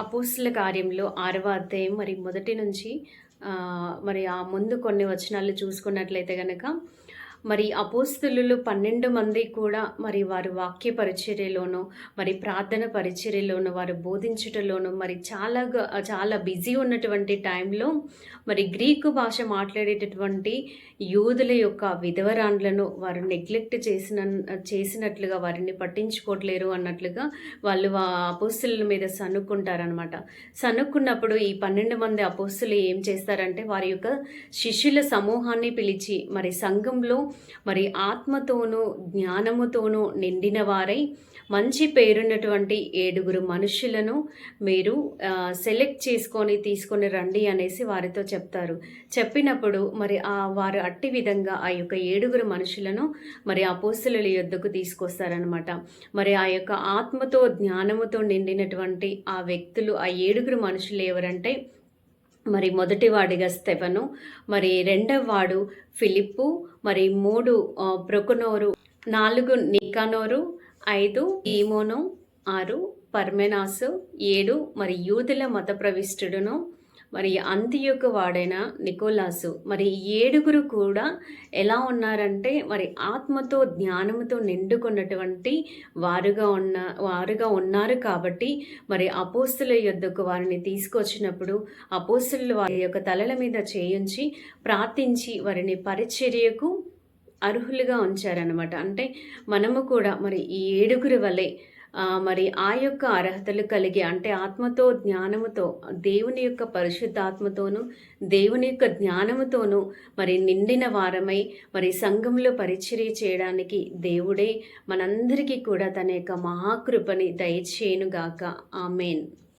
అపోస్తుల కార్యంలో 6వ అధ్యాయం మరి మొదటి నుంచి మరి ఆ ముందు కొన్ని వచనాలు చూసుకున్నట్లయితే గనక మరి అపోస్తలులు 12 మంది కూడా మరి వారు వాక్య పరిచర్యలోను, మరి ప్రార్థన పరిచర్యలోను, వారు బోధించుటలోను మరి చాలా బిజీ ఉన్నటువంటి టైంలో మరి గ్రీకు భాష మాట్లాడేటటువంటి యూదుల యొక్క విధవరాండ్లను వారు నెగ్లెక్ట్ చేసినట్లుగా వారిని పట్టించుకోవట్లేరు అన్నట్లుగా వాళ్ళు అపోస్తుల మీద సనుక్కుంటారనమాట. సనుక్కున్నప్పుడు ఈ 12 మంది అపోస్తులు ఏం చేస్తారంటే వారి యొక్క శిష్యుల సమూహాన్ని పిలిచి మరి సంఘంలో మరి ఆత్మతోనూ జ్ఞానముతోనూ నిండిన వారై మంచి పేరున్నటువంటి 7 మనుషులను మీరు సెలెక్ట్ తీసుకొని రండి అనేసి వారితో చెప్తారు. చెప్పినప్పుడు మరి వారు అట్టి విధంగా ఆ యొక్క 7 మనుషులను మరి అపోస్తలుల యొద్దకు తీసుకొస్తారనమాట. మరి ఆ యొక్క ఆత్మతో జ్ఞానముతో నిండినటువంటి ఆ వ్యక్తులు, ఆ 7 మనుషులు ఎవరంటే మరి మొదటివాడిగా స్తెఫను, మరి రెండవ వాడు ఫిలిప్పు, మరి 3 ప్రొకొనోరు, 4 నికానోరు, 5 ఈమోను, 6 పర్మెనాసు, 7 మరి యూదుల మత ప్రవిష్టుడును, మరి అంతియొక్క వాడైన నికోలాసు. మరి 7 కూడా ఎలా ఉన్నారంటే మరి ఆత్మతో జ్ఞానముతో నిండుకున్నటువంటి వారుగా ఉన్నారు కాబట్టి మరి అపోస్తుల యొద్దకు వారిని తీసుకొచ్చినప్పుడు అపోస్తులు వారి యొక్క తలల మీద చేయించి ప్రార్థించి వారిని పరిచర్యకు అర్హులుగా ఉంచారనమాట. అంటే మనము కూడా మరి ఈ 7 వలె మరి ఆ యొక్క అర్హతలు కలిగి, అంటే ఆత్మతో జ్ఞానముతో దేవుని యొక్క పరిశుద్ధాత్మతోనూ దేవుని యొక్క జ్ఞానముతోనూ మరి నిండిన వారమై మరి సంఘంలో పరిచర్య చేయడానికి దేవుడే మనందరికీ కూడా తన యొక్క మహాకృపని దయచేయునుగాక. ఆమేన్.